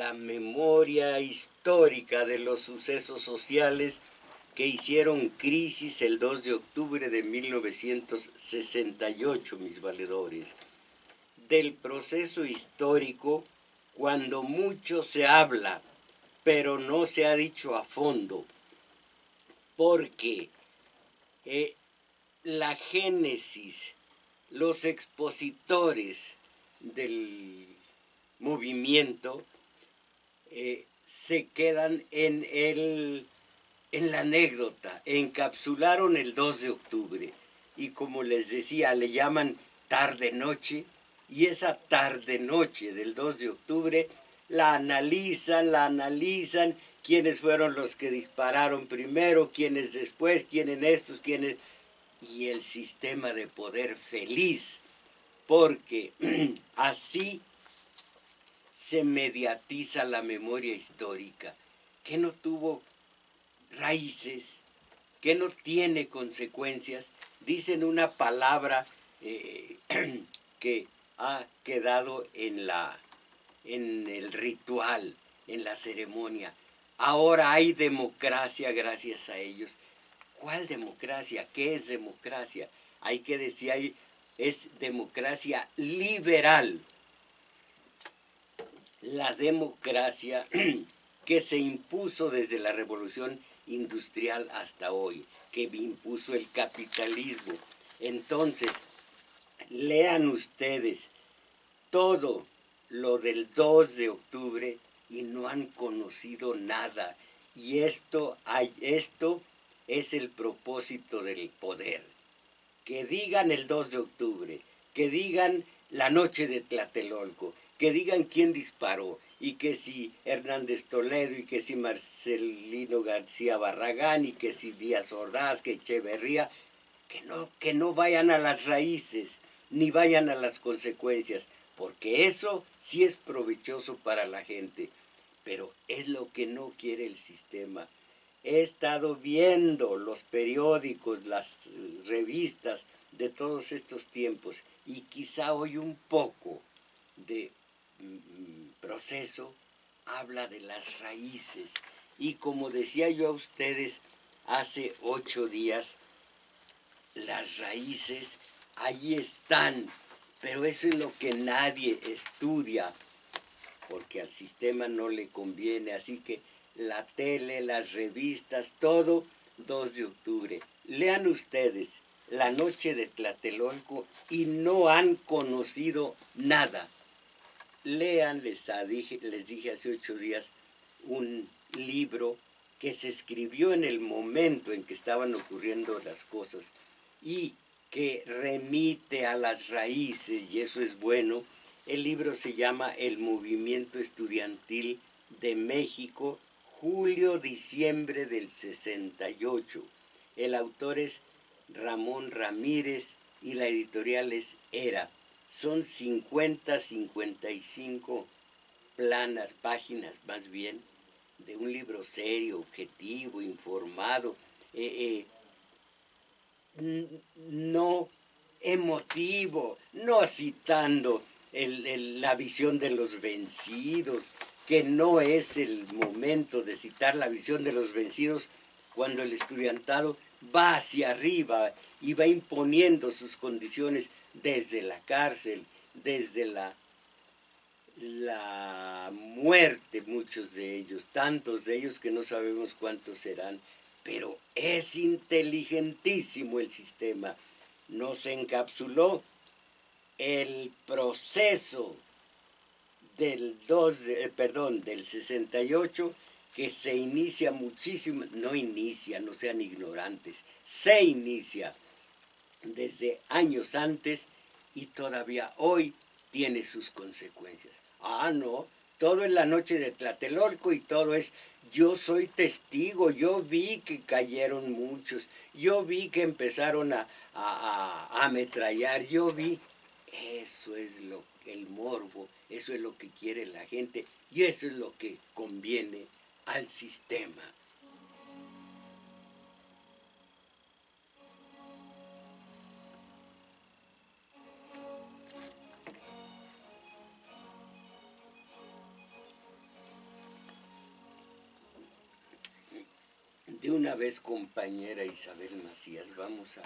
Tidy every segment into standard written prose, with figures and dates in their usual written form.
la memoria histórica de los sucesos sociales que hicieron crisis el 2 de octubre de 1968, mis valedores. Del proceso histórico, cuando mucho se habla, pero no se ha dicho a fondo, porque la génesis, los expositores del movimiento se quedan en la anécdota, encapsularon el 2 de octubre y como les decía, le llaman tarde-noche, y esa tarde-noche del 2 de octubre la analizan, quiénes fueron los que dispararon primero, quiénes después, quiénes estos, quiénes... y el sistema de poder feliz, porque así se mediatiza la memoria histórica, que no tuvo raíces, que no tiene consecuencias. Dicen una palabra que ha quedado en el ritual, en la ceremonia. Ahora hay democracia gracias a ellos. ¿Cuál democracia? ¿Qué es democracia? Hay que decir, es democracia liberal. La democracia que se impuso desde la revolución industrial hasta hoy, que impuso el capitalismo. Entonces, lean ustedes todo lo del 2 de octubre y no han conocido nada. Y esto es el propósito del poder. Que digan el 2 de octubre, que digan la noche de Tlatelolco, que digan quién disparó, y que si Hernández Toledo, y que si Marcelino García Barragán, y que si Díaz Ordaz, que Echeverría, que no vayan a las raíces, ni vayan a las consecuencias, porque eso sí es provechoso para la gente, pero es lo que no quiere el sistema. He estado viendo los periódicos, las revistas de todos estos tiempos y quizá hoy un poco de proceso habla de las raíces. Y como decía yo a ustedes hace 8 días, las raíces ahí están, pero eso es lo que nadie estudia, porque al sistema no le conviene, así que la tele, las revistas, todo 2 de octubre. Lean ustedes La noche de Tlatelolco y no han conocido nada. Lean, les dije hace 8 días, un libro que se escribió en el momento en que estaban ocurriendo las cosas y que remite a las raíces, y eso es bueno. El libro se llama El Movimiento Estudiantil de México, julio-diciembre del 68. El autor es Ramón Ramírez y la editorial es Era. Son 55 páginas más bien, de un libro serio, objetivo, informado, no emotivo, no citando la visión de los vencidos, que no es el momento de citar la visión de los vencidos cuando el estudiantado va hacia arriba y va imponiendo sus condiciones desde la cárcel, desde la muerte, muchos de ellos, tantos de ellos que no sabemos cuántos serán, pero es inteligentísimo el sistema. Nos encapsuló el proceso del 68, que se inicia muchísimo, no inicia, no sean ignorantes, se inicia desde años antes y todavía hoy tiene sus consecuencias. Ah, no, todo es la noche de Tlatelolco y todo es, yo soy testigo, yo vi que cayeron muchos, yo vi que empezaron a ametrallar, yo vi, eso es el morbo, eso es lo que quiere la gente y eso es lo que conviene al sistema. De una vez, compañera Isabel Macías, vamos a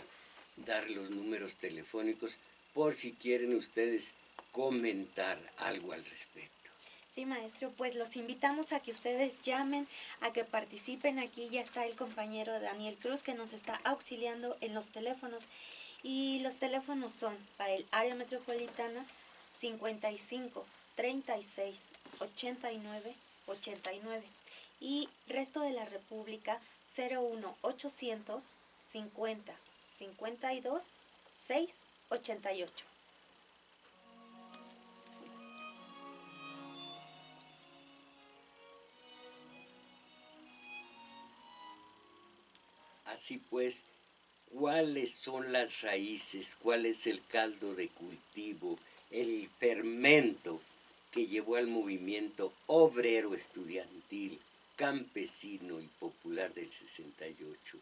dar los números telefónicos por si quieren ustedes comentar algo al respecto. Sí, maestro, pues los invitamos a que ustedes llamen, a que participen. Aquí ya está el compañero Daniel Cruz que nos está auxiliando en los teléfonos. Y los teléfonos son para el área metropolitana 55 36 89 89 y resto de la República 01 800 50 52 6 88. Así pues, ¿cuáles son las raíces? ¿Cuál es el caldo de cultivo, el fermento que llevó al movimiento obrero estudiantil, campesino y popular del 68?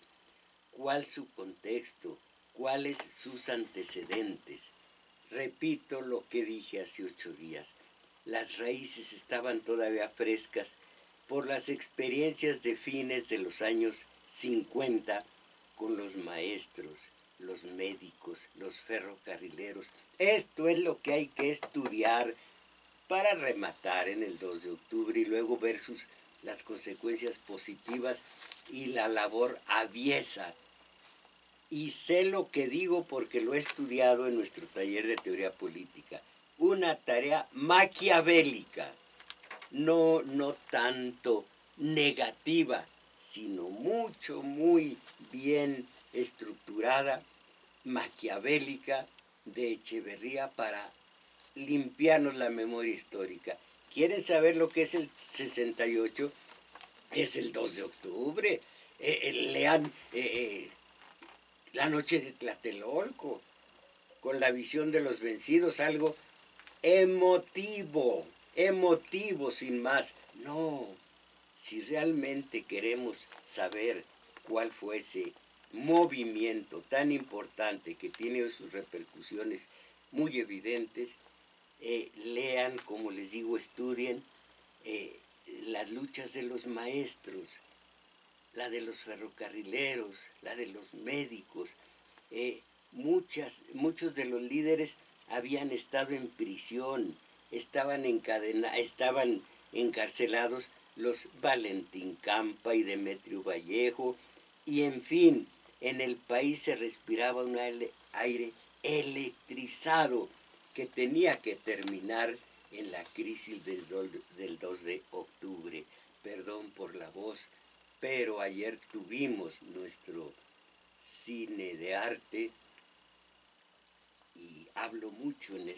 ¿Cuál su contexto? ¿Cuáles sus antecedentes? Repito lo que dije hace 8 días. Las raíces estaban todavía frescas por las experiencias de fines de los años 50 con los maestros, los médicos, los ferrocarrileros. Esto es lo que hay que estudiar para rematar en el 2 de octubre y luego ver las consecuencias positivas y la labor aviesa. Y sé lo que digo porque lo he estudiado en nuestro taller de teoría política. Una tarea maquiavélica, no tanto negativa, sino muy bien estructurada, maquiavélica, de Echeverría para limpiarnos la memoria histórica. ¿Quieren saber lo que es el 68? Es el 2 de octubre. Lean La noche de Tlatelolco, con la visión de los vencidos, algo emotivo, emotivo sin más. No, si realmente queremos saber cuál fue ese movimiento tan importante que tiene sus repercusiones muy evidentes, lean, como les digo, estudien las luchas de los maestros, la de los ferrocarrileros, la de los médicos. Muchos de los líderes habían estado en prisión, estaban encarcelados, los Valentín Campa y Demetrio Vallejo, y en fin, en el país se respiraba un aire electrizado que tenía que terminar en la crisis del 2 de octubre. Perdón por la voz, pero ayer tuvimos nuestro cine de arte y hablo mucho en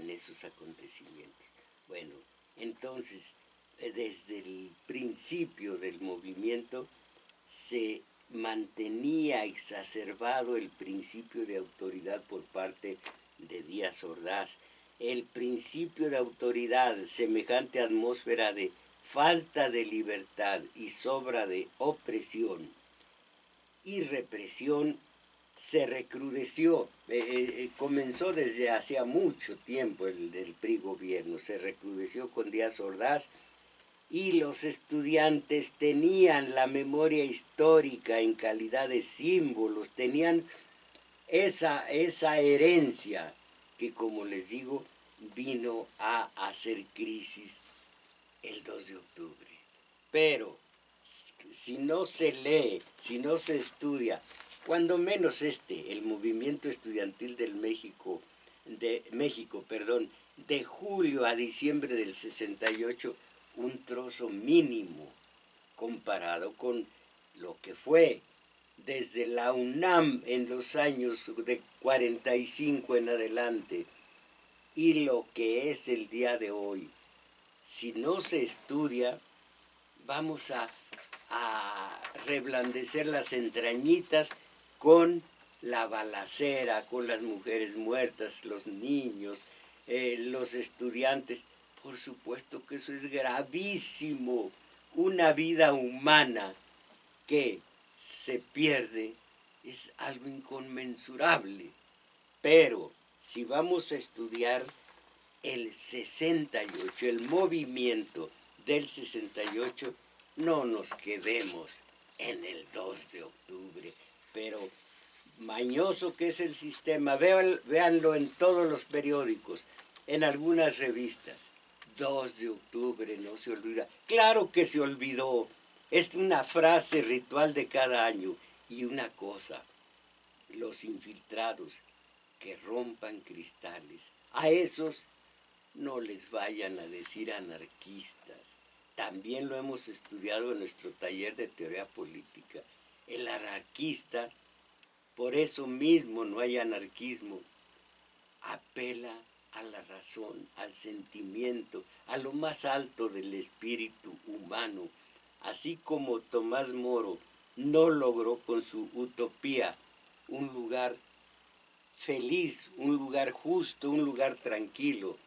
esos acontecimientos. Bueno, entonces, desde el principio del movimiento se mantenía exacerbado el principio de autoridad por parte de Díaz Ordaz. El principio de autoridad, semejante atmósfera de falta de libertad y sobra de opresión y represión, se recrudeció. Comenzó desde hacía mucho tiempo el PRI gobierno, se recrudeció con Díaz Ordaz, y los estudiantes tenían la memoria histórica en calidad de símbolos, tenían esa herencia que, como les digo, vino a hacer crisis el 2 de octubre. Pero si no se lee, si no se estudia, cuando menos el movimiento estudiantil de México, de julio a diciembre del 68, un trozo mínimo comparado con lo que fue desde la UNAM en los años de 45 en adelante y lo que es el día de hoy. Si no se estudia, vamos a reblandecer las entrañitas con la balacera, con las mujeres muertas, los niños, los estudiantes. Por supuesto que eso es gravísimo. Una vida humana que se pierde es algo inconmensurable. Pero si vamos a estudiar el 68, el movimiento del 68, no nos quedemos en el 2 de octubre. Pero mañoso que es el sistema, véanlo en todos los periódicos, en algunas revistas. 2 de octubre no se olvida. Claro que se olvidó. Es una frase ritual de cada año. Y una cosa, los infiltrados que rompan cristales, a esos no les vayan a decir anarquistas. También lo hemos estudiado en nuestro taller de teoría política. El anarquista, por eso mismo no hay anarquismo, apela a la razón, al sentimiento, a lo más alto del espíritu humano. Así como Tomás Moro no logró con su utopía un lugar feliz, un lugar justo, un lugar tranquilo,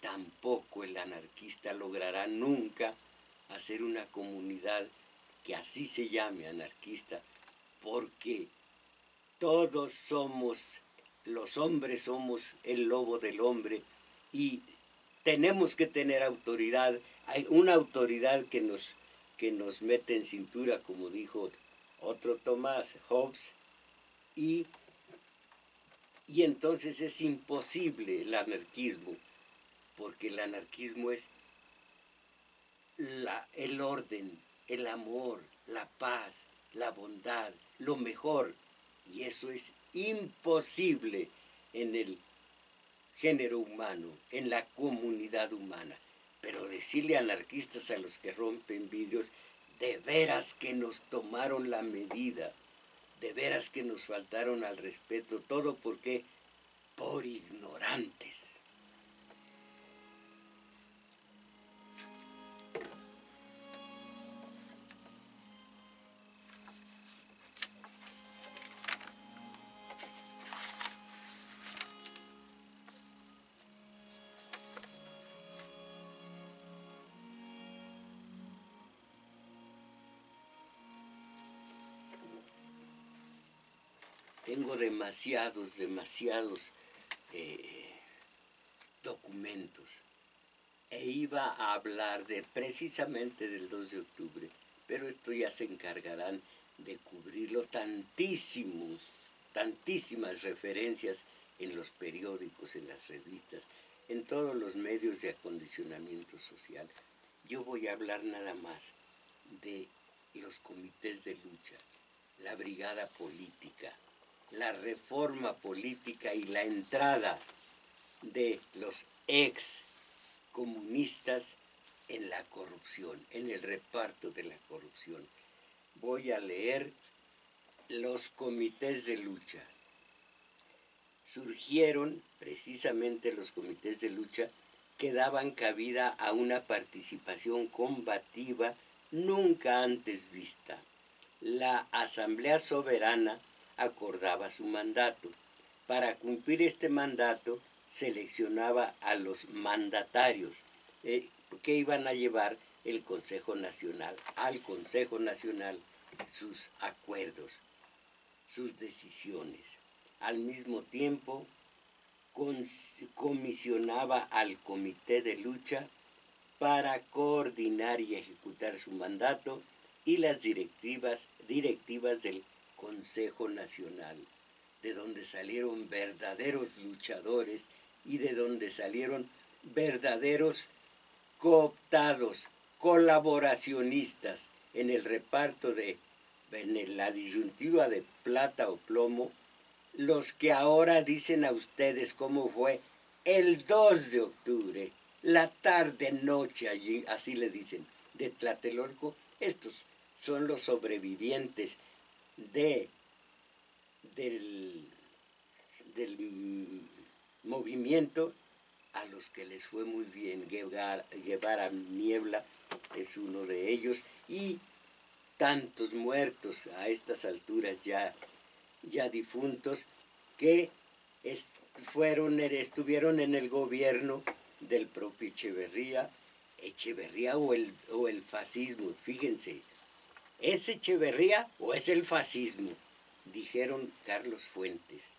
tampoco el anarquista logrará nunca hacer una comunidad que así se llame anarquista, porque todos somos, los hombres somos el lobo del hombre y tenemos que tener autoridad. Hay una autoridad que nos mete en cintura, como dijo otro Tomás, Hobbes, y entonces es imposible el anarquismo, porque el anarquismo es el orden, el amor, la paz, la bondad, lo mejor. Y eso es imposible en el género humano, en la comunidad humana. Pero decirle anarquistas a los que rompen vidrios, de veras que nos tomaron la medida, de veras que nos faltaron al respeto, todo porque por ignorantes. Tengo demasiados documentos e iba a hablar precisamente del 2 de octubre, pero esto ya se encargarán de cubrirlo, tantísimas referencias en los periódicos, en las revistas, en todos los medios de acondicionamiento social. Yo voy a hablar nada más de los comités de lucha, la brigada política, la reforma política y la entrada de los ex comunistas en la corrupción, en el reparto de la corrupción. Voy a leer los comités de lucha. Surgieron precisamente los comités de lucha que daban cabida a una participación combativa nunca antes vista. La Asamblea Soberana acordaba su mandato. Para cumplir este mandato, seleccionaba a los mandatarios que iban a llevar el Consejo Nacional, al Consejo Nacional, sus acuerdos, sus decisiones. Al mismo tiempo, comisionaba al Comité de Lucha para coordinar y ejecutar su mandato y las directivas del Consejo Nacional, de donde salieron verdaderos luchadores y de donde salieron verdaderos cooptados, colaboracionistas en el reparto en la disyuntiva de plata o plomo, los que ahora dicen a ustedes cómo fue el 2 de octubre, la tarde-noche allí, así le dicen, de Tlatelolco. Estos son los sobrevivientes del movimiento a los que les fue muy bien. Guevara Niebla es uno de ellos, y tantos muertos a estas alturas ya difuntos, que estuvieron en el gobierno del propio Echeverría o el fascismo. Fíjense, ¿es Echeverría o es el fascismo? Dijeron Carlos Fuentes,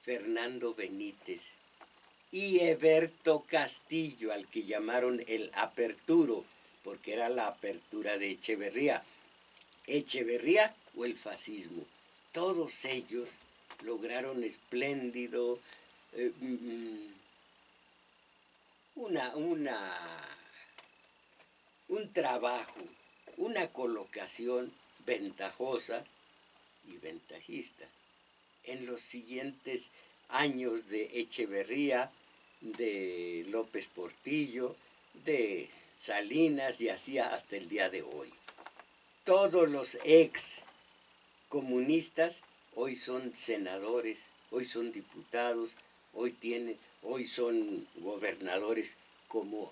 Fernando Benítez y Eberto Castillo, al que llamaron el aperturo, porque era la apertura de Echeverría. Echeverría o el fascismo. Todos ellos lograron espléndido un trabajo, una colocación ventajosa y ventajista. En los siguientes años de Echeverría, de López Portillo, de Salinas y así hasta el día de hoy. Todos los ex comunistas hoy son senadores, hoy son diputados, hoy son gobernadores, como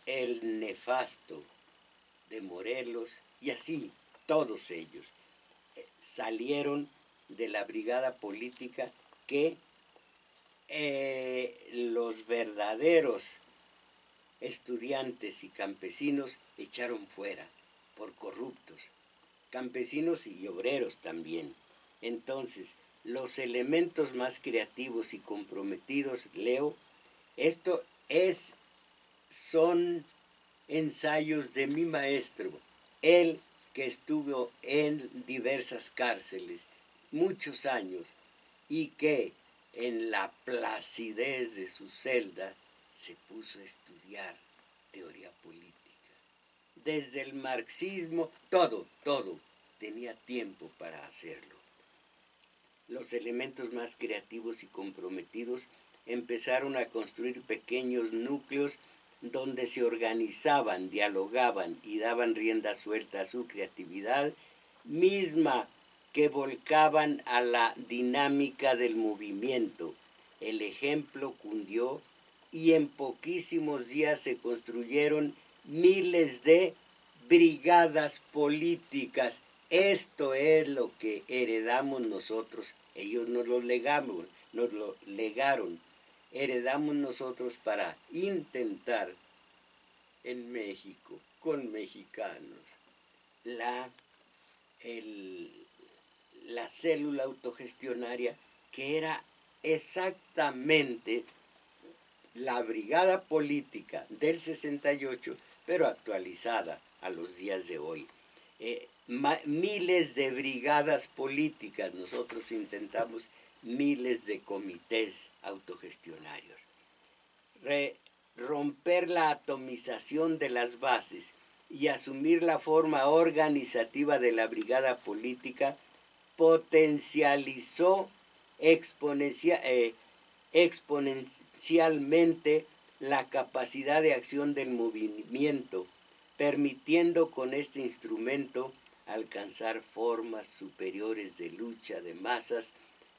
el nefasto de Morelos, y así todos ellos salieron de la brigada política que los verdaderos estudiantes y campesinos echaron fuera por corruptos, campesinos y obreros también. Entonces, los elementos más creativos y comprometidos, leo, esto son ensayos de mi maestro, él que estuvo en diversas cárceles muchos años y que en la placidez de su celda se puso a estudiar teoría política. Desde el marxismo, todo, tenía tiempo para hacerlo. Los elementos más creativos y comprometidos empezaron a construir pequeños núcleos donde se organizaban, dialogaban y daban rienda suelta a su creatividad, misma que volcaban a la dinámica del movimiento. El ejemplo cundió y en poquísimos días se construyeron miles de brigadas políticas. Esto es lo que heredamos nosotros. Ellos nos lo legaron. Heredamos nosotros para intentar en México, con mexicanos, la célula autogestionaria, que era exactamente la brigada política del 68, pero actualizada a los días de hoy. Miles de brigadas políticas, nosotros intentamos miles de comités autogestionarios. Romper la atomización de las bases y asumir la forma organizativa de la brigada política potencializó exponencialmente la capacidad de acción del movimiento, permitiendo con este instrumento alcanzar formas superiores de lucha de masas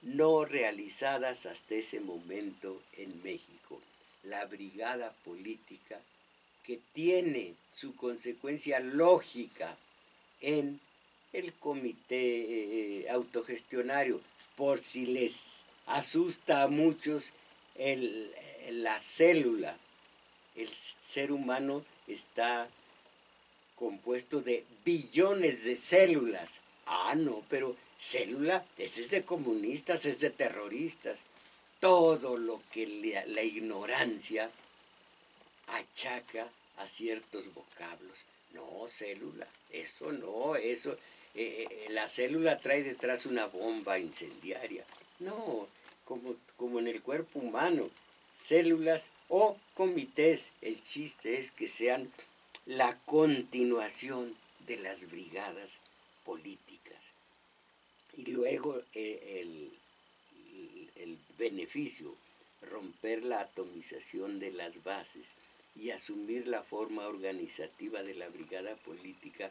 no realizadas hasta ese momento en México. La brigada política, que tiene su consecuencia lógica en el comité autogestionario, por si les asusta a muchos la célula. El ser humano está compuesto de billones de células. Ah, no, pero célula, ese es de comunistas, es de terroristas. Todo lo que la ignorancia achaca a ciertos vocablos. No, célula, eso no, eso, la célula trae detrás una bomba incendiaria. No, como en el cuerpo humano, células o comités, el chiste es que sean la continuación de las brigadas políticas. Y luego el beneficio, romper la atomización de las bases y asumir la forma organizativa de la brigada política,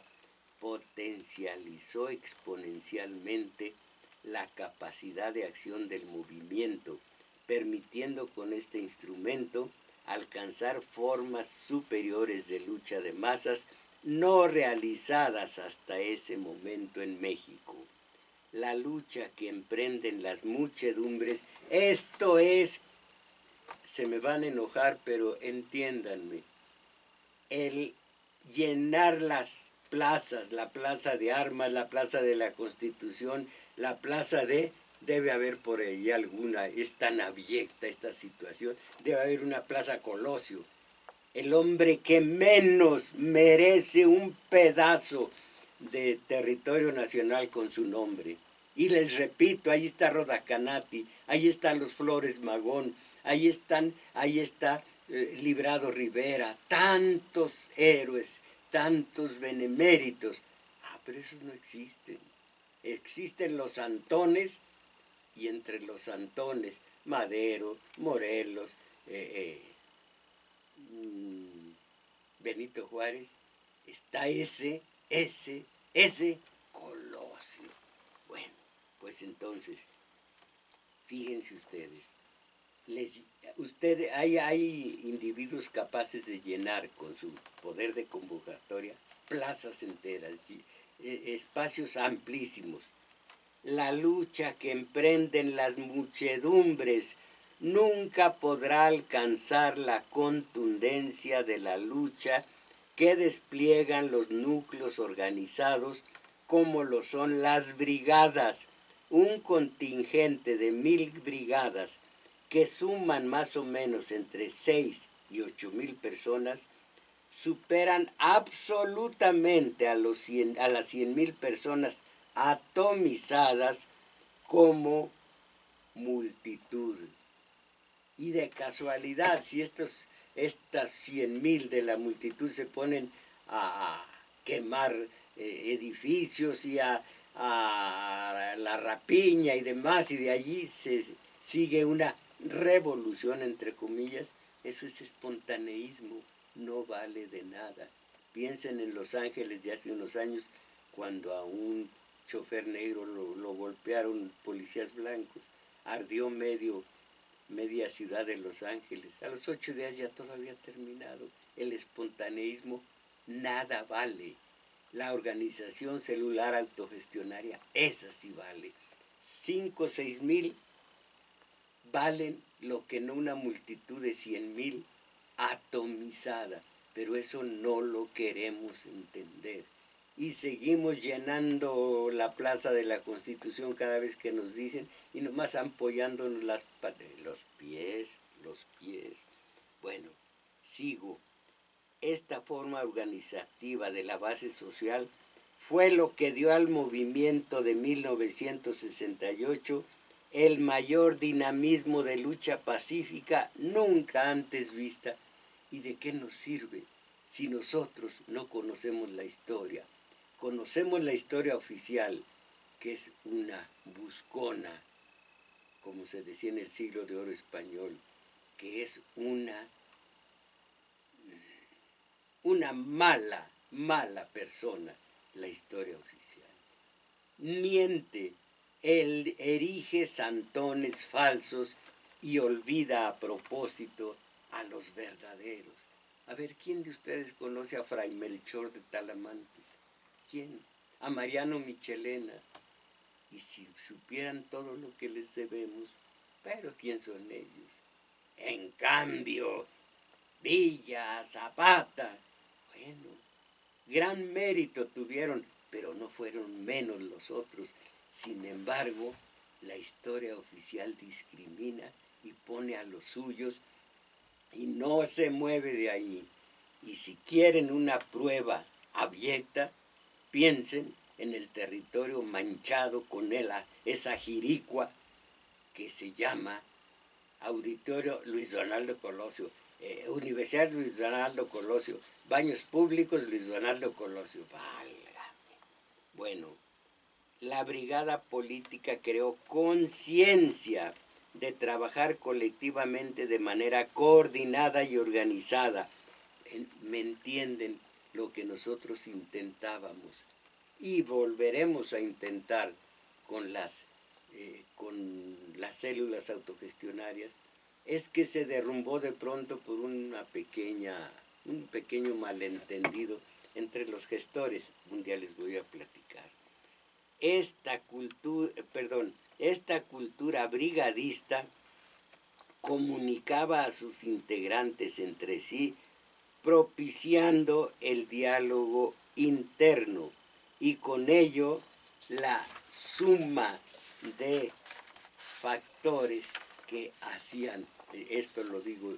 potencializó exponencialmente la capacidad de acción del movimiento, permitiendo con este instrumento alcanzar formas superiores de lucha de masas no realizadas hasta ese momento en México. La lucha que emprenden las muchedumbres, esto es, se me van a enojar, pero entiéndanme, el llenar las plazas, la plaza de armas, la plaza de la Constitución, la plaza debe haber por ahí alguna, es tan abyecta esta situación, debe haber una plaza Colosio. El hombre que menos merece un pedazo de territorio nacional con su nombre. Y les repito, ahí está Rodacanati, ahí están los Flores Magón, ahí está Librado Rivera, tantos héroes, tantos beneméritos. Ah, pero esos no existen. Existen los santones, y entre los santones, Madero, Morelos, Benito Juárez, está ese Colosio. Bueno, pues entonces, fíjense ustedes, hay individuos capaces de llenar con su poder de convocatoria plazas enteras, espacios amplísimos. La lucha que emprenden las muchedumbres nunca podrá alcanzar la contundencia de la lucha que despliegan los núcleos organizados como lo son las brigadas, un contingente de 1000 brigadas que suman más o menos entre 6 y 8000 personas, superan absolutamente a las 100,000 personas atomizadas como multitud. Y de casualidad, si estas 100,000 de la multitud se ponen a quemar edificios y a la rapiña y demás, y de allí se sigue una revolución, entre comillas, eso es espontaneísmo, no vale de nada. Piensen en Los Ángeles de hace unos años, cuando a un chofer negro lo golpearon policías blancos, ardió media ciudad de Los Ángeles. A los 8 días ya todo había terminado. El espontaneísmo nada vale. La organización celular autogestionaria, esa sí vale. 5 o 6,000 valen lo que no una multitud de 100,000 atomizada. Pero eso no lo queremos entender. Y seguimos llenando la plaza de la Constitución cada vez que nos dicen, y nomás apoyándonos los pies. Bueno, sigo. Esta forma organizativa de la base social fue lo que dio al movimiento de 1968 el mayor dinamismo de lucha pacífica nunca antes vista. ¿Y de qué nos sirve si nosotros no conocemos la historia? Conocemos la historia oficial, que es una buscona, como se decía en el siglo de oro español, que es una mala persona, la historia oficial. Miente, él erige santones falsos y olvida a propósito a los verdaderos. A ver, ¿quién de ustedes conoce a Fray Melchor de Talamantes? ¿Quién? A Mariano Michelena. Y si supieran todo lo que les debemos, pero ¿quién son ellos? En cambio, Villa, Zapata, bueno, gran mérito tuvieron, pero no fueron menos los otros. Sin embargo, la historia oficial discrimina y pone a los suyos y no se mueve de ahí. Y si quieren una prueba abyecta, piensen en el territorio manchado con esa jiricua que se llama Auditorio Luis Donaldo Colosio, Universidad Luis Donaldo Colosio, Baños Públicos Luis Donaldo Colosio. Válgame. Bueno, la brigada política creó conciencia de trabajar colectivamente de manera coordinada y organizada. ¿Me entienden lo que nosotros intentábamos? Y volveremos a intentar con las células autogestionarias, es que se derrumbó de pronto por un pequeño malentendido entre los gestores. Un día les voy a platicar. Esta cultura brigadista comunicaba a sus integrantes entre sí, propiciando el diálogo interno y con ello la suma de factores que hacían, esto lo digo,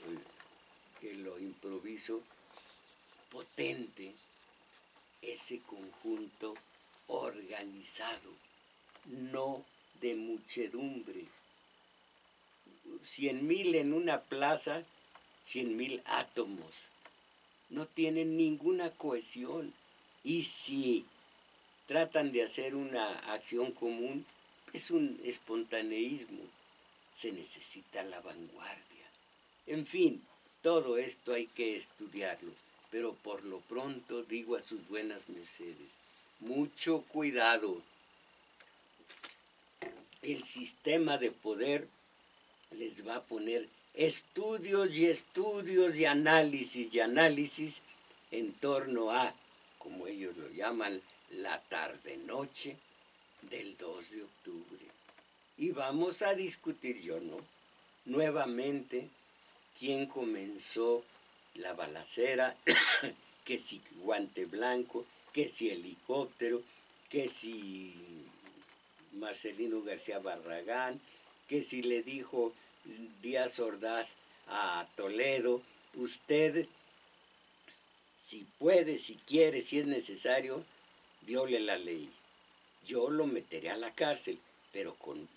que lo improviso, potente ese conjunto organizado, no de muchedumbre. 100,000 en una plaza, 100,000 átomos. No tienen ninguna cohesión. Y si tratan de hacer una acción común, es un espontaneísmo. Se necesita la vanguardia. En fin, todo esto hay que estudiarlo, pero por lo pronto digo a sus buenas mercedes, mucho cuidado. El sistema de poder les va a poner estudios y análisis en torno a, como ellos lo llaman, la tarde-noche del 2 de octubre. Y vamos a discutir, yo no, nuevamente, quién comenzó la balacera, que si guante blanco, que si helicóptero, que si Marcelino García Barragán, que si le dijo Díaz Ordaz a Toledo, usted, si puede, si quiere, si es necesario, viole la ley. Yo lo meteré a la cárcel, pero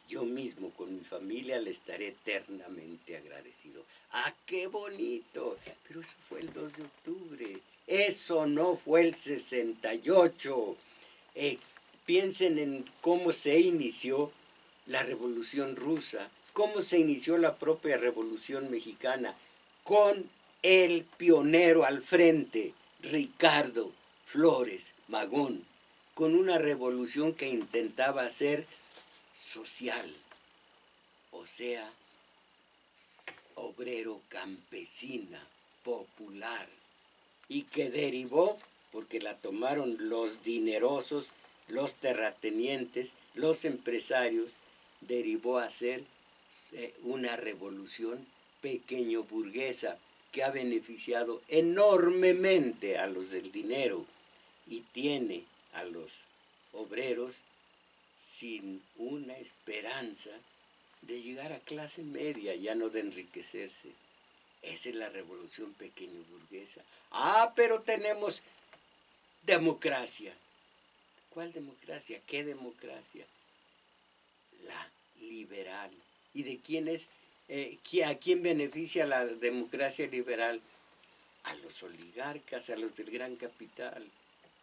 yo mismo, con mi familia, le estaré eternamente agradecido. ¡Ah, qué bonito! Pero eso fue el 2 de octubre. Eso no fue el 68. Piensen en cómo se inició la Revolución Rusa, cómo se inició la propia Revolución Mexicana, con el pionero al frente, Ricardo Flores Magón, con una revolución que intentaba ser social, o sea, obrero, campesina, popular, y que derivó, porque la tomaron los dinerosos, los terratenientes, los empresarios, derivó a ser una revolución pequeño burguesa que ha beneficiado enormemente a los del dinero y tiene a los obreros sin una esperanza de llegar a clase media, ya no de enriquecerse. Esa es la revolución pequeño burguesa. Ah, pero tenemos democracia. ¿Cuál democracia? ¿Qué democracia? La liberal. ¿Y de quién es? ¿A quién beneficia la democracia liberal? A los oligarcas, a los del gran capital.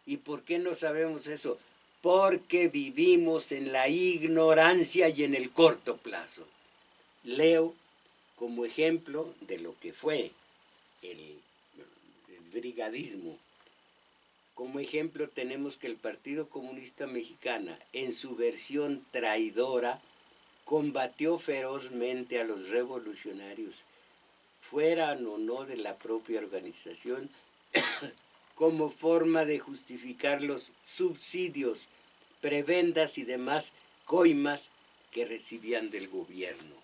¿Y por qué no sabemos eso? Porque vivimos en la ignorancia y en el corto plazo. Leo como ejemplo de lo que fue el brigadismo. Como ejemplo tenemos que el Partido Comunista Mexicano, en su versión traidora, combatió ferozmente a los revolucionarios, fueran o no de la propia organización, como forma de justificar los subsidios, prebendas y demás coimas que recibían del gobierno.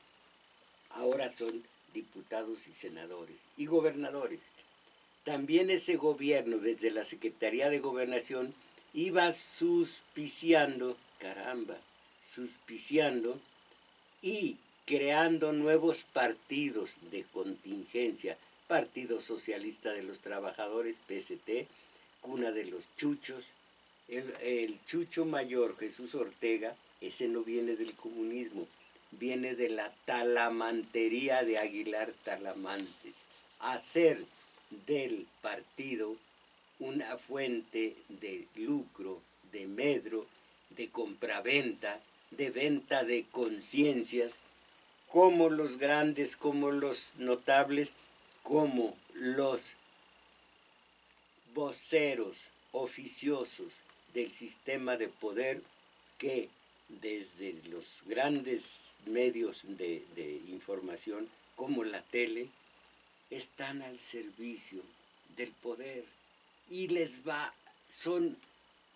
Ahora son diputados y senadores y gobernadores. También ese gobierno, desde la Secretaría de Gobernación, iba suspiciando y creando nuevos partidos de contingencia. Partido Socialista de los Trabajadores, PST, cuna de los chuchos. El chucho mayor, Jesús Ortega, ese no viene del comunismo, viene de la talamantería de Aguilar Talamantes. Hacer del partido una fuente de lucro, de medro, de compraventa, de venta de conciencias, como los grandes, como los notables, como los voceros oficiosos del sistema de poder que desde los grandes medios de información como la tele están al servicio del poder y son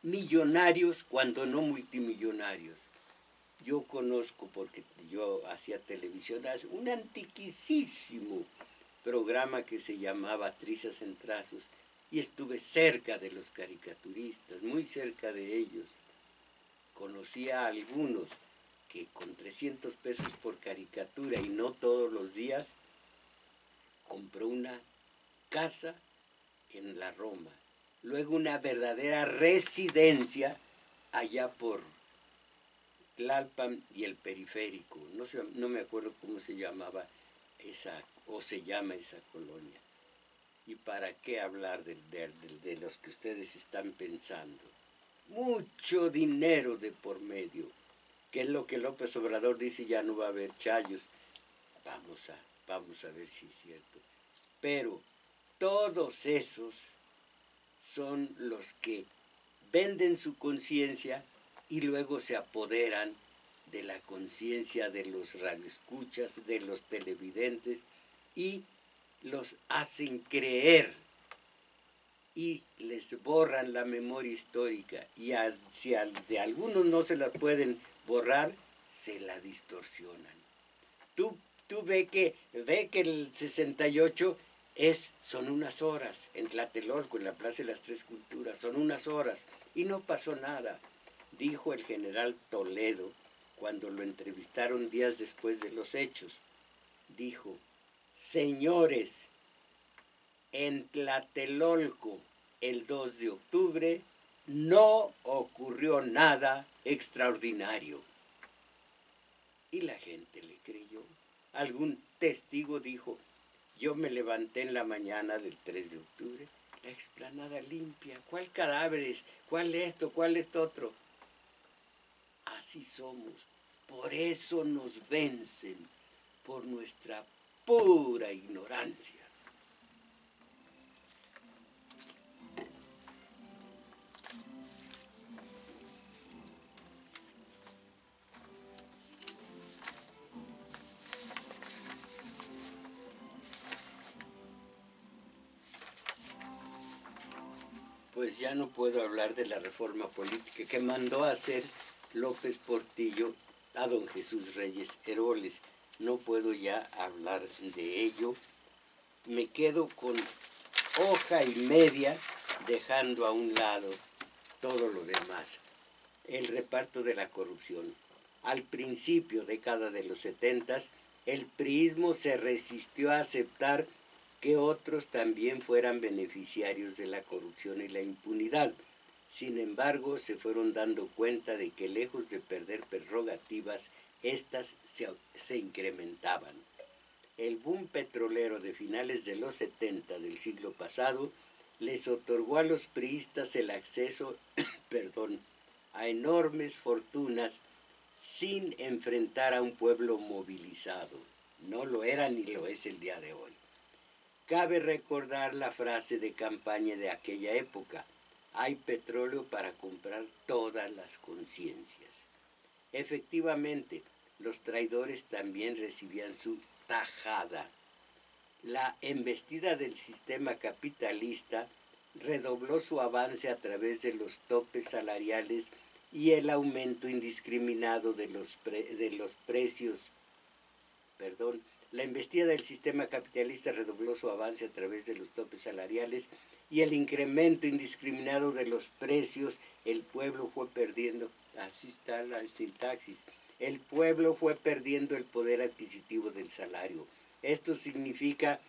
millonarios cuando no multimillonarios. Yo conozco, porque yo hacía televisión, hace un antiquísimo programa que se llamaba Trizas en Trazos, y estuve cerca de los caricaturistas, muy cerca de ellos. Conocí a algunos que con 300 pesos por caricatura y no todos los días, compró una casa en la Roma, luego una verdadera residencia allá por Tlalpan y el periférico. No me acuerdo cómo se llamaba o se llama esa colonia. ¿Y para qué hablar de los que ustedes están pensando? Mucho dinero de por medio, que es lo que López Obrador dice, ya no va a haber chayos. Vamos a ver si es cierto. Pero todos esos son los que venden su conciencia y luego se apoderan de la conciencia de los radioescuchas, de los televidentes, y los hacen creer y les borran la memoria histórica. Y si de algunos no se la pueden borrar, se la distorsionan. Tú ve que el 68 son unas horas, en Tlatelolco, en la Plaza de las Tres Culturas, son unas horas, y no pasó nada. Dijo el general Toledo, cuando lo entrevistaron días después de los hechos, dijo: señores, en Tlatelolco, el 2 de octubre, no ocurrió nada extraordinario. Y la gente le creyó. Algún testigo dijo: yo me levanté en la mañana del 3 de octubre, la explanada limpia, ¿cuál cadáveres? ¿Cuál esto? ¿Cuál esto otro? Así somos. Por eso nos vencen, por nuestra pura ignorancia. Pues ya no puedo hablar de la reforma política que mandó a hacer López Portillo a don Jesús Reyes Heroles. No puedo ya hablar de ello. Me quedo con hoja y media, dejando a un lado todo lo demás. El reparto de la corrupción. Al principio, década de los 70, el priismo se resistió a aceptar que otros también fueran beneficiarios de la corrupción y la impunidad. Sin embargo, se fueron dando cuenta de que lejos de perder prerrogativas, éstas se incrementaban. El boom petrolero de finales de los 70 del siglo pasado les otorgó a los priistas el acceso a enormes fortunas sin enfrentar a un pueblo movilizado. No lo era ni lo es el día de hoy. Cabe recordar la frase de campaña de aquella época: hay petróleo para comprar todas las conciencias. Efectivamente, los traidores también recibían su tajada. La embestida del sistema capitalista redobló su avance a través de los topes salariales y el aumento indiscriminado de los precios. La embestida del sistema capitalista redobló su avance a través de los topes salariales y el incremento indiscriminado de los precios. El pueblo fue perdiendo, así está la sintaxis, el pueblo fue perdiendo el poder adquisitivo del salario. Esto significa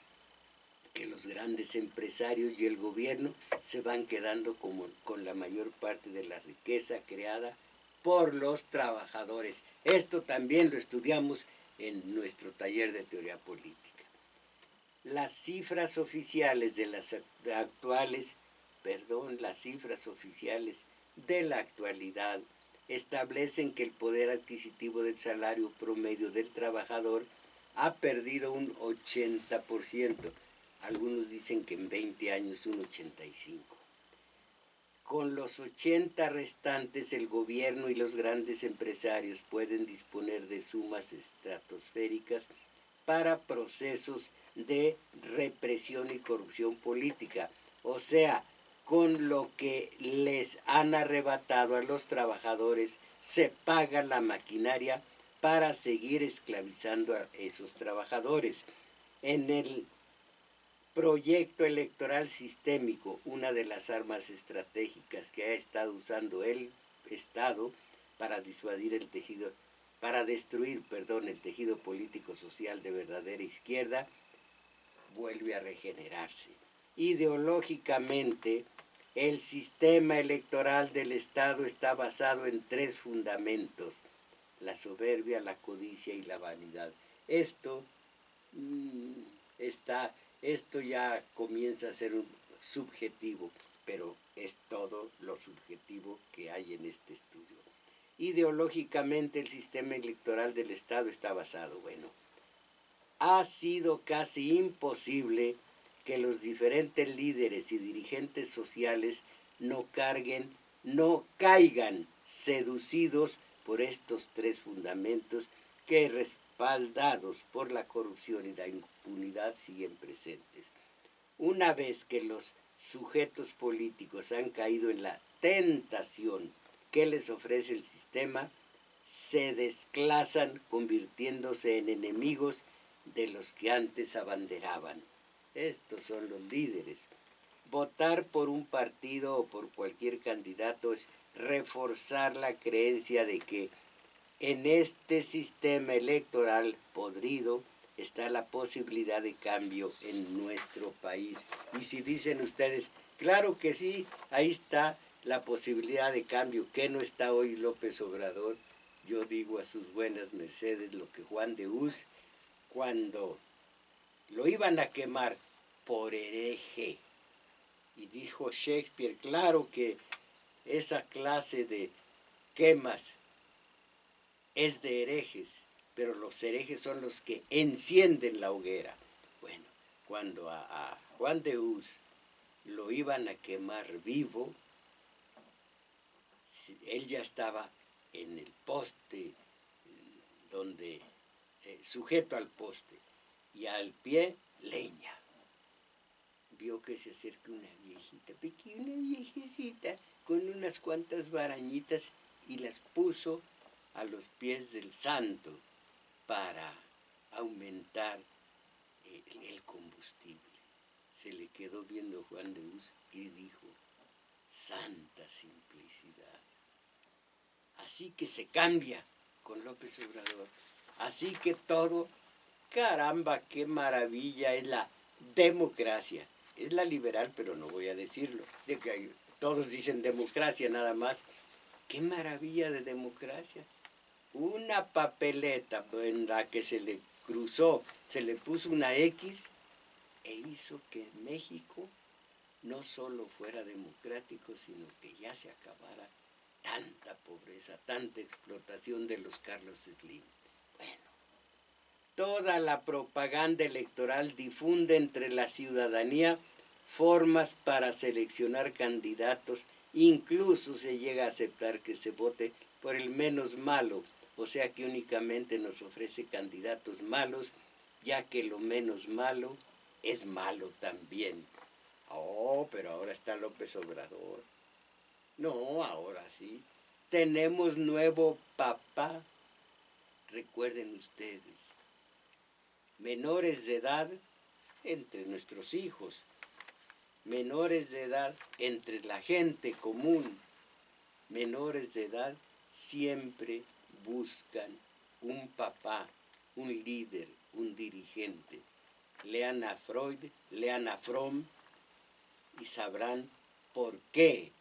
que los grandes empresarios y el gobierno se van quedando con la mayor parte de la riqueza creada por los trabajadores. Esto también lo estudiamos en nuestro taller de teoría política. Las cifras oficiales de las cifras oficiales de la actualidad establecen que el poder adquisitivo del salario promedio del trabajador ha perdido un 80%. Algunos dicen que en 20 años un 85%. Con los 80 restantes, el gobierno y los grandes empresarios pueden disponer de sumas estratosféricas para procesos de represión y corrupción política. O sea, con lo que les han arrebatado a los trabajadores, se paga la maquinaria para seguir esclavizando a esos trabajadores. En el proyecto electoral sistémico, una de las armas estratégicas que ha estado usando el Estado para destruir el tejido político social de verdadera izquierda, vuelve a regenerarse. Ideológicamente, el sistema electoral del Estado está basado en 3 fundamentos: la soberbia, la codicia y la vanidad. Esto esto ya comienza a ser un subjetivo, pero es todo lo subjetivo que hay en este estudio. Ideológicamente el sistema electoral del Estado está basado, bueno, ha sido casi imposible que los diferentes líderes y dirigentes sociales no caigan seducidos por estos 3 fundamentos que, respaldados por la corrupción y la impunidad, siguen presentes. Una vez que los sujetos políticos han caído en la tentación que les ofrece el sistema, se desclasan convirtiéndose en enemigos de los que antes abanderaban. Estos son los líderes. Votar por un partido o por cualquier candidato es reforzar la creencia de que en este sistema electoral podrido está la posibilidad de cambio en nuestro país. Y si dicen ustedes, claro que sí, ahí está la posibilidad de cambio, ¿qué no está hoy López Obrador? Yo digo a sus buenas mercedes lo que Juan de Hus, cuando lo iban a quemar por hereje, y dijo Shakespeare, claro que esa clase de quemas es de herejes, pero los herejes son los que encienden la hoguera. Bueno, cuando a Juan de Hus lo iban a quemar vivo, él ya estaba en el poste, donde sujeto al poste, y al pie leña. Vio que se acerca una viejita, pequeña viejecita, con unas cuantas barañitas, y las puso a los pies del santo para aumentar el combustible. Se le quedó viendo Juan de Hus y dijo, santa simplicidad. Así que se cambia con López Obrador. Así que todo, caramba, qué maravilla es la democracia. Es la liberal, pero no voy a decirlo. De que todos dicen democracia nada más. Qué maravilla de democracia. Una papeleta en la que se le cruzó, se le puso una X e hizo que México no solo fuera democrático, sino que ya se acabara tanta pobreza, tanta explotación de los Carlos Slim. Bueno, toda la propaganda electoral difunde entre la ciudadanía formas para seleccionar candidatos, incluso se llega a aceptar que se vote por el menos malo, o sea que únicamente nos ofrece candidatos malos, ya que lo menos malo es malo también. Oh, pero ahora está López Obrador. No, ahora sí. Tenemos nuevo papá. Recuerden ustedes, menores de edad entre nuestros hijos, menores de edad entre la gente común, menores de edad siempre buscan un papá, un líder, un dirigente. Lean a Freud, lean a Fromm y sabrán por qué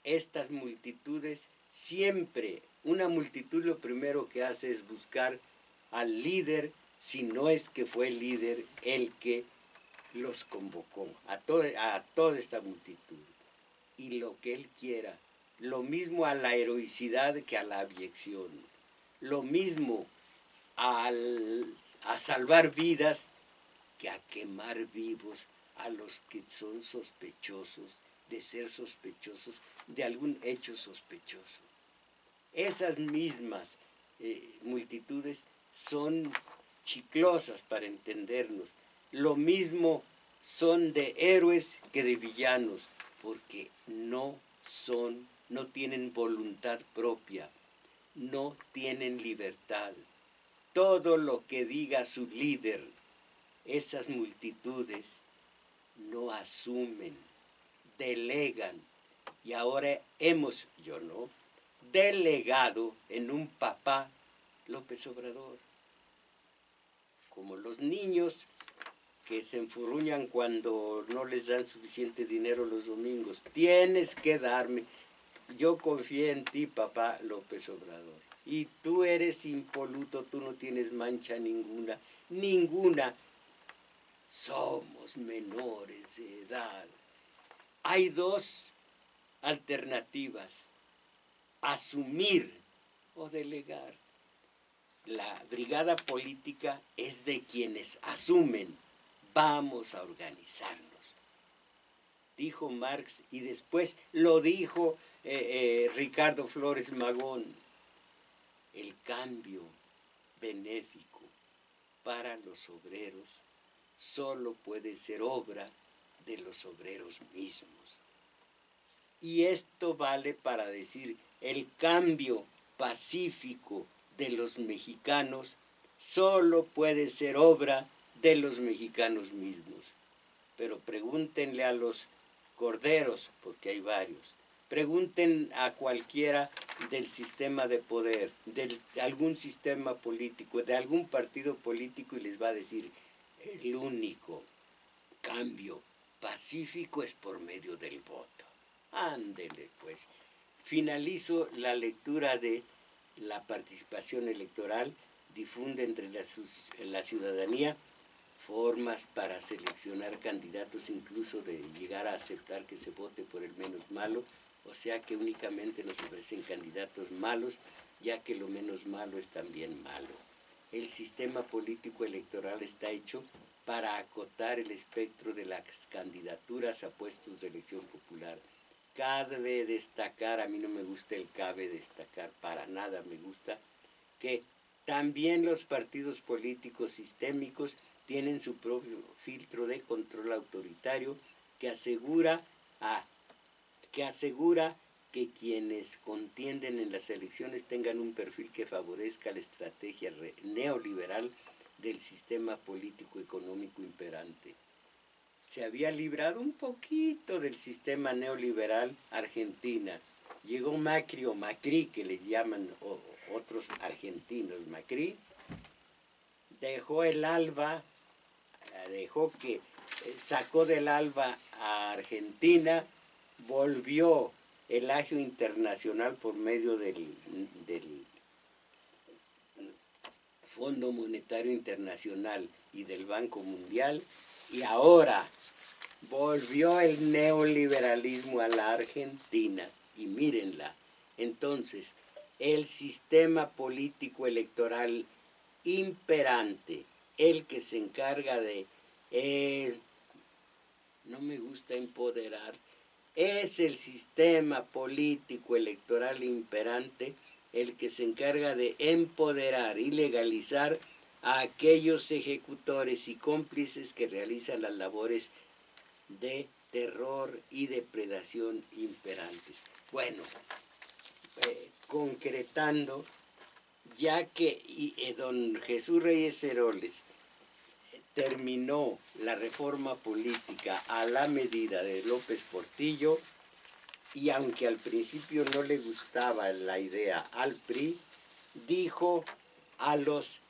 estas multitudes siempre, una multitud lo primero que hace es buscar al líder, si no es que fue el líder el que los convocó, a toda esta multitud. Y lo que él quiera, lo mismo a la heroicidad que a la abyección, lo mismo a salvar vidas que a quemar vivos a los que son sospechosos de ser sospechosos de algún hecho sospechoso. Esas mismas multitudes son chiclosas para entendernos. Lo mismo son de héroes que de villanos, porque no tienen voluntad propia, no tienen libertad. Todo lo que diga su líder, esas multitudes no asumen, delegan, y ahora yo no, delegado en un papá López Obrador. Como los niños que se enfurruñan cuando no les dan suficiente dinero los domingos. Tienes que darme. Yo confié en ti, papá López Obrador. Y tú eres impoluto, tú no tienes mancha ninguna, ninguna. Somos menores de edad. Hay dos alternativas: asumir o delegar. La brigada política es de quienes asumen. Vamos a organizarnos. Dijo Marx y después lo dijo Ricardo Flores Magón. El cambio benéfico para los obreros solo puede ser obra de los obreros mismos. Y esto vale para decir, el cambio pacífico de los mexicanos solo puede ser obra de los mexicanos mismos. Pero pregúntenle a los corderos, porque hay varios, pregunten a cualquiera del sistema de poder, de algún sistema político, de algún partido político, y les va a decir, el único cambio pacífico es por medio del voto. Ándele, pues. Finalizo la lectura de la participación electoral, difunde entre la ciudadanía formas para seleccionar candidatos, incluso de llegar a aceptar que se vote por el menos malo, o sea que únicamente nos ofrecen candidatos malos, ya que lo menos malo es también malo. El sistema político electoral está hecho para acotar el espectro de las candidaturas a puestos de elección popular. Cabe destacar, a mí no me gusta el cabe destacar, para nada me gusta, que también los partidos políticos sistémicos tienen su propio filtro de control autoritario que asegura que quienes contienden en las elecciones tengan un perfil que favorezca la estrategia neoliberal del sistema político económico imperante. Se había librado un poquito del sistema neoliberal Argentina. Llegó Macri o Macri, que le llaman otros argentinos Macri, dejó el ALBA, sacó del ALBA a Argentina, volvió el agio internacional por medio del Fondo Monetario Internacional y del Banco Mundial, y ahora volvió el neoliberalismo a la Argentina, y mírenla. Entonces, el sistema político electoral imperante, el que se encarga de, no me gusta empoderar, es el sistema político electoral imperante el que se encarga de empoderar y legalizar a aquellos ejecutores y cómplices que realizan las labores de terror y depredación imperantes. Bueno, concretando, ya que don Jesús Reyes Heroles terminó la reforma política a la medida de López Portillo, y aunque al principio no le gustaba la idea al PRI, dijo a los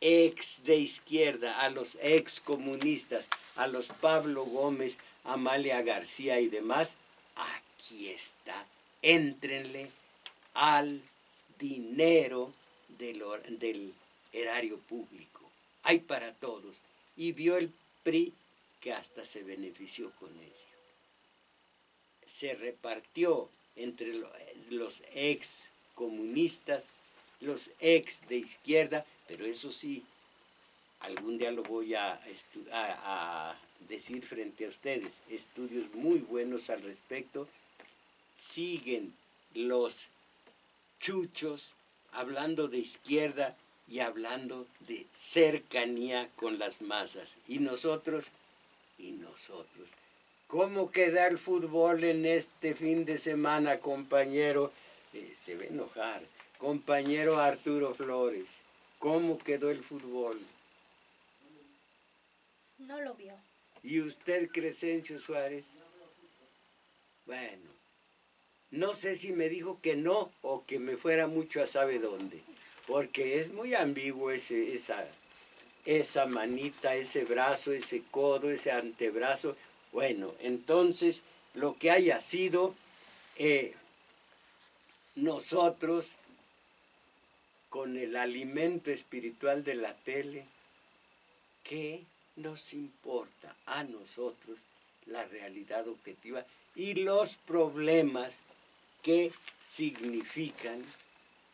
ex de izquierda, a los ex comunistas, a los Pablo Gómez, Amalia García y demás, aquí está, éntrenle al dinero del erario público. Hay para todos. Y vio el PRI que hasta se benefició con ello. Se repartió entre los ex comunistas, los ex de izquierda, pero eso sí, algún día lo voy a decir frente a ustedes, estudios muy buenos al respecto. Siguen los chuchos hablando de izquierda y hablando de cercanía con las masas. Y nosotros, ¿cómo queda el fútbol en este fin de semana, compañero? Se va a enojar. Compañero Arturo Flores, ¿cómo quedó el fútbol? No lo vio. ¿Y usted, Crescencio Suárez? Bueno, no sé si me dijo que no o que me fuera mucho a sabe dónde, porque es muy ambiguo esa esa manita, ese brazo, ese codo, ese antebrazo. Bueno, entonces lo que haya sido, nosotros con el alimento espiritual de la tele, ¿qué nos importa a nosotros la realidad objetiva y los problemas que significan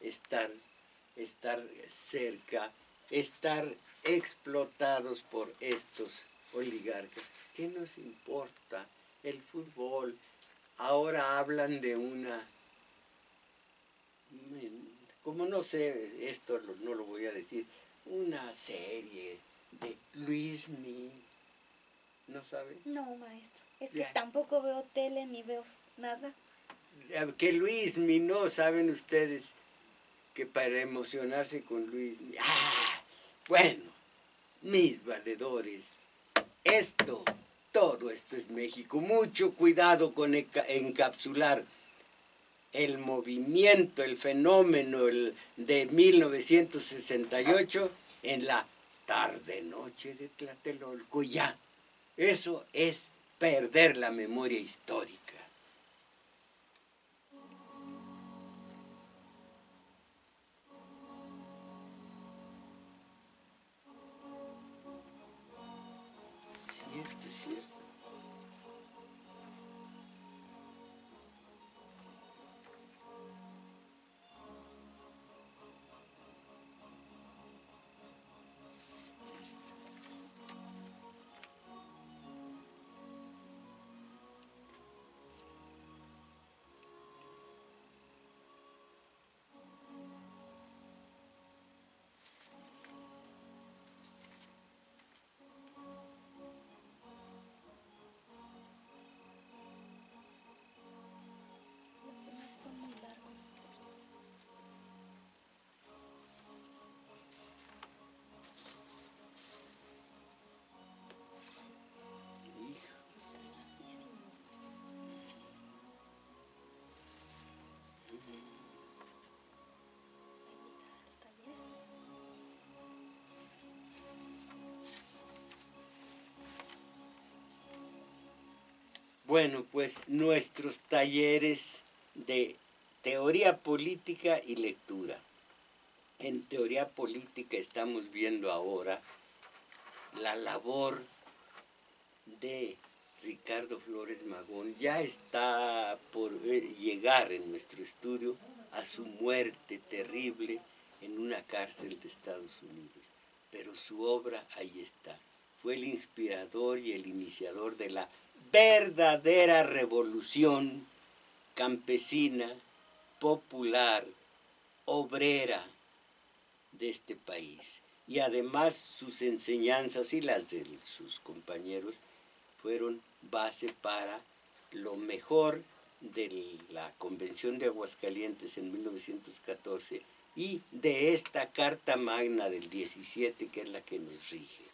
estar cerca, estar explotados por estos oligarcas? ¿Qué nos importa el fútbol? Ahora hablan de una, como no sé, esto no lo voy a decir, una serie de Luismi, ¿no sabe? No, maestro. Es que Ya. tampoco veo tele ni veo nada. Que Luismi, ¿no? ¿Saben ustedes que para emocionarse con Luismi? ¡Ah! Bueno, mis valedores, todo esto es México. Mucho cuidado con encapsular el movimiento, el fenómeno de 1968 en la tarde-noche de Tlatelolco. Ya, eso es perder la memoria histórica. Sí, esto es cierto. Los demás son muy largos. Hijo. Está larguísimo. A invitar a los talleres. Bueno, pues nuestros talleres de teoría política y lectura. En teoría política estamos viendo ahora la labor de Ricardo Flores Magón. Ya está por llegar en nuestro estudio a su muerte terrible en una cárcel de Estados Unidos. Pero su obra ahí está. Fue el inspirador y el iniciador de la verdadera revolución campesina, popular, obrera de este país. Y además sus enseñanzas y las de sus compañeros fueron base para lo mejor de la Convención de Aguascalientes en 1914 y de esta Carta Magna del 17, que es la que nos rige.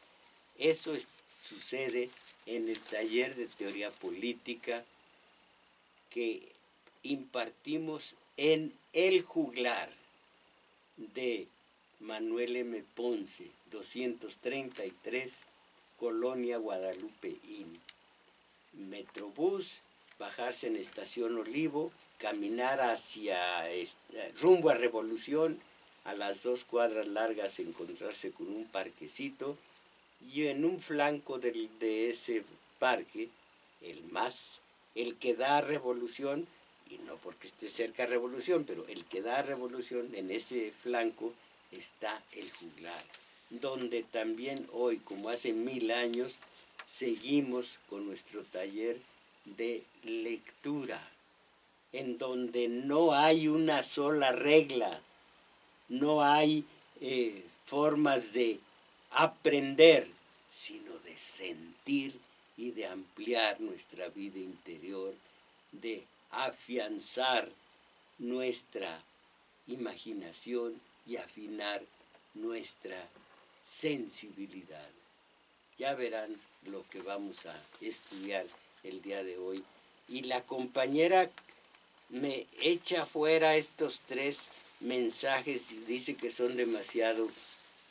Eso sucede en el taller de teoría política que impartimos en El Juglar de Manuel M. Ponce, 233, Colonia Guadalupe Inn. Metrobús, bajarse en Estación Olivo, caminar hacia rumbo a Revolución, a las 2 cuadras largas encontrarse con un parquecito y en un flanco de ese parque, el que da a Revolución, y no porque esté cerca de Revolución, pero el que da a Revolución, en ese flanco está el Juglar, donde también hoy, como hace 1000 años, seguimos con nuestro taller de lectura, en donde no hay una sola regla, no hay formas de aprender, sino de sentir y de ampliar nuestra vida interior, de afianzar nuestra imaginación y afinar nuestra sensibilidad. Ya verán lo que vamos a estudiar el día de hoy. Y la compañera me echa fuera estos 3 mensajes y dice que son demasiado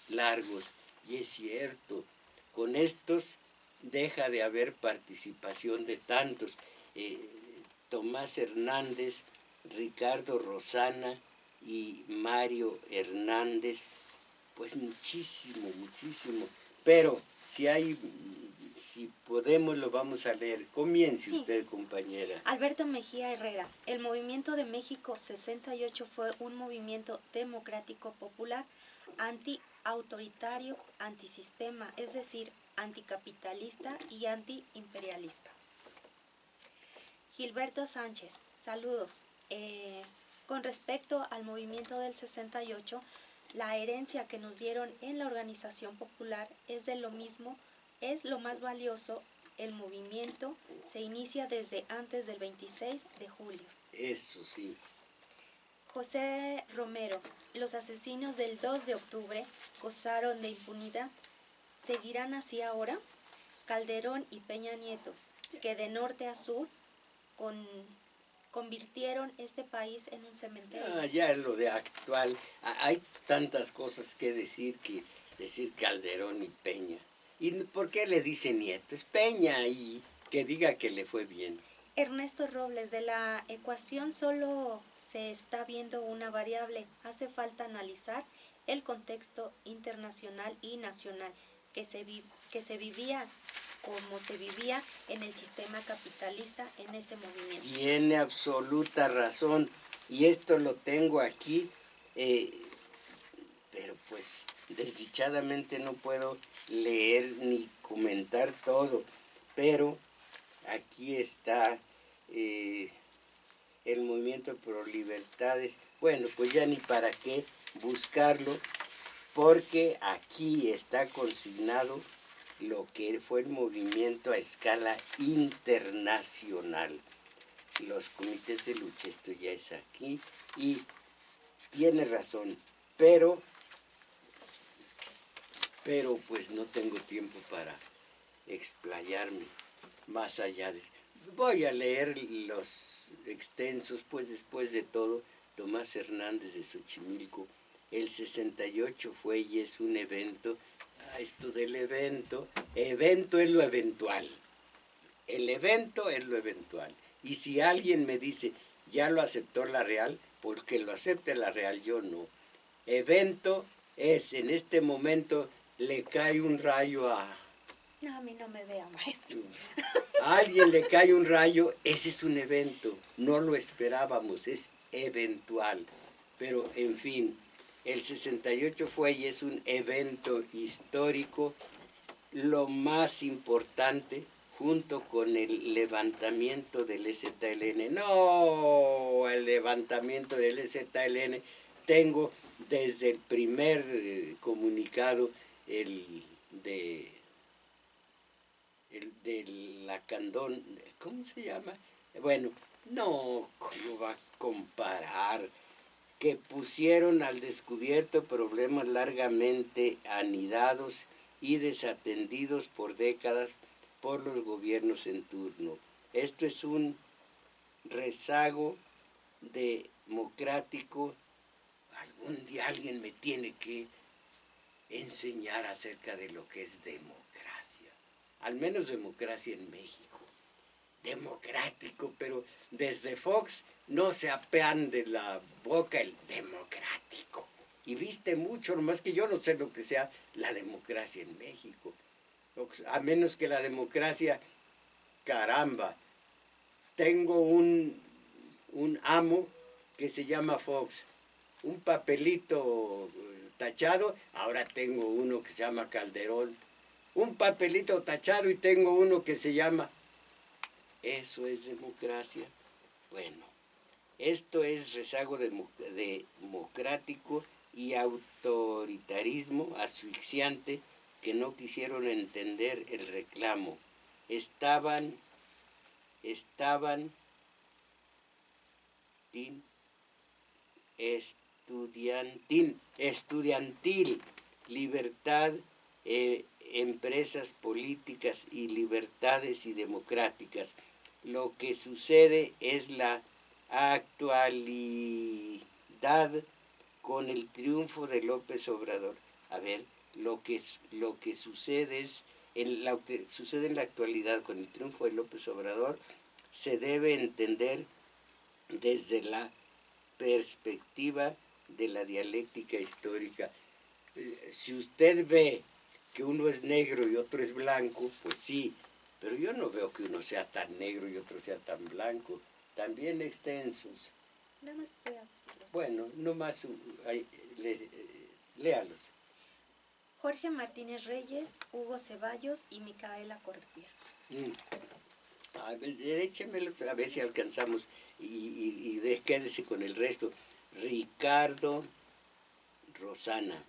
largos. Y es cierto, con estos deja de haber participación de tantos. Tomás Hernández, Ricardo Rosana y Mario Hernández, pues muchísimo, muchísimo. Pero si podemos lo vamos a leer. Comience Sí. usted, compañera. Alberto Mejía Herrera, el Movimiento de México 68 fue un movimiento democrático popular, anti-autoritario, antisistema, es decir, anticapitalista y antiimperialista. Gilberto Sánchez, saludos. Con respecto al movimiento del 68, la herencia que nos dieron en la organización popular es de lo mismo, es lo más valioso. El movimiento se inicia desde antes del 26 de julio. Eso sí. José Romero, los asesinos del 2 de octubre gozaron de impunidad. ¿Seguirán así ahora? Calderón y Peña Nieto, que de norte a sur convirtieron este país en un cementerio. Ya es lo de actual. Hay tantas cosas que decir Calderón y Peña. ¿Y por qué le dice Nieto? Es Peña, y que diga que le fue bien. Ernesto Robles, de la ecuación solo se está viendo una variable. Hace falta analizar el contexto internacional y nacional que se vivía como se vivía en el sistema capitalista en este movimiento. Tiene absoluta razón. Y esto lo tengo aquí, pero pues desdichadamente no puedo leer ni comentar todo. Pero aquí está el movimiento pro libertades. Bueno, pues ya ni para qué buscarlo, porque aquí está consignado lo que fue el movimiento a escala internacional. Los comités de lucha, esto ya es aquí, y tiene razón, pero pues no tengo tiempo para explayarme más allá de... Voy a leer los extensos, pues después de todo, Tomás Hernández de Xochimilco, el 68 fue y es un evento. Esto del evento es lo eventual. El evento es lo eventual. Y si alguien me dice, ya lo aceptó la Real, porque lo acepte la Real, yo no. Evento es, en este momento, le cae un rayo a... No, a mí no me vea, maestro. A alguien le cae un rayo, ese es un evento. No lo esperábamos, es eventual. Pero, en fin, el 68 fue y es un evento histórico, lo más importante, junto con el levantamiento del EZLN. No, el levantamiento del EZLN, tengo desde el primer comunicado, el de Lacandón, ¿cómo se llama? Bueno, no, ¿cómo va a comparar? Que pusieron al descubierto problemas largamente anidados y desatendidos por décadas por los gobiernos en turno. Esto es un rezago democrático. Algún día alguien me tiene que enseñar acerca de lo que es democracia. Al menos democracia en México. Democrático, pero desde Fox no se apean de la boca el democrático. Y viste mucho, nomás que yo no sé lo que sea la democracia en México. A menos que la democracia, caramba, tengo un amo que se llama Fox. Un papelito tachado, ahora tengo uno que se llama Calderón. Un papelito tachado y tengo uno que se llama... ¿Eso es democracia? Bueno, esto es rezago democrático y autoritarismo asfixiante que no quisieron entender el reclamo. Estudiantil, libertad, empresas políticas y libertades y democráticas. Lo que sucede es la actualidad con el triunfo de López Obrador. A ver, lo que sucede sucede en la actualidad con el triunfo de López Obrador se debe entender desde la perspectiva de la dialéctica histórica. Si usted ve que uno es negro y otro es blanco, pues sí, pero yo no veo que uno sea tan negro y otro sea tan blanco, también extensos. Nada más voy a decirlos. Bueno, no más, léalos. Jorge Martínez Reyes, Hugo Ceballos y Micaela Cordier. A ver, échemelos a ver si alcanzamos y quédese con el resto. Ricardo Rosana.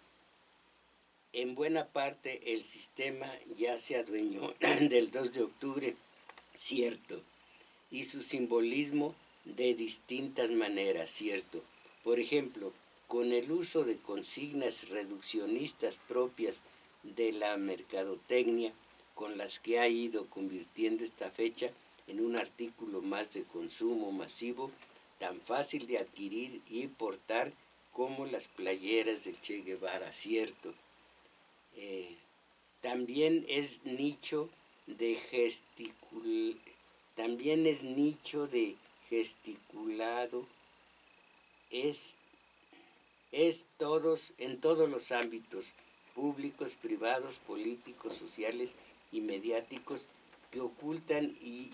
En buena parte el sistema ya se adueñó del 2 de octubre, cierto, y su simbolismo de distintas maneras, cierto. Por ejemplo, con el uso de consignas reduccionistas propias de la mercadotecnia, con las que ha ido convirtiendo esta fecha en un artículo más de consumo masivo, tan fácil de adquirir y portar como las playeras del Che Guevara, cierto. También es nicho de gesticulado, es en todos los ámbitos, públicos, privados, políticos, sociales y mediáticos, que ocultan y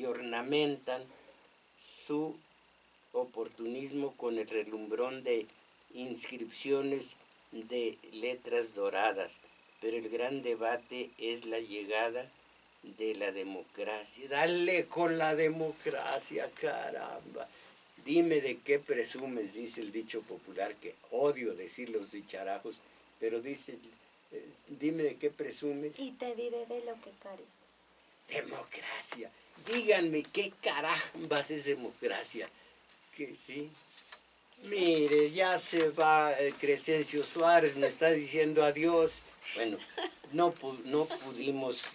ornamentan su oportunismo con el relumbrón de inscripciones de letras doradas. Pero el gran debate es la llegada de la democracia. Dale con la democracia, caramba. Dime de qué presumes, dice el dicho popular, que odio decir los dicharajos, pero dice, dime de qué presumes. Y te diré de lo que cares. Democracia. Díganme qué carambas es democracia. Que sí. Mire, ya se va Crescencio Suárez, me está diciendo adiós. Bueno, no pudimos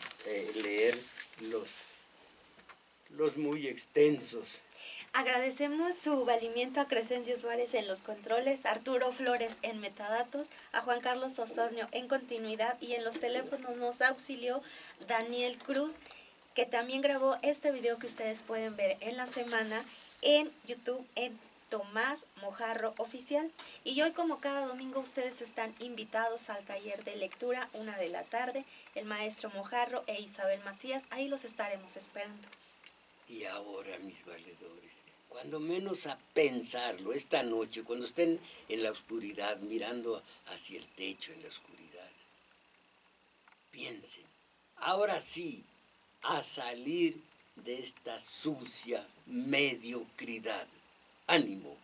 leer los muy extensos. Agradecemos su valimiento a Crescencio Suárez en los controles, Arturo Flores en metadatos, a Juan Carlos Osornio en continuidad y en los teléfonos nos auxilió Daniel Cruz, que también grabó este video que ustedes pueden ver en la semana en YouTube en Tomás Mojarro Oficial. Y hoy, como cada domingo, ustedes están invitados al taller de lectura 1 de la tarde, el maestro Mojarro e Isabel Macías, ahí los estaremos esperando. Y ahora, mis valedores, cuando menos a pensarlo, esta noche, cuando estén en la oscuridad, mirando hacia el techo en la oscuridad, piensen, ahora sí, a salir de esta sucia mediocridad. Ánimo.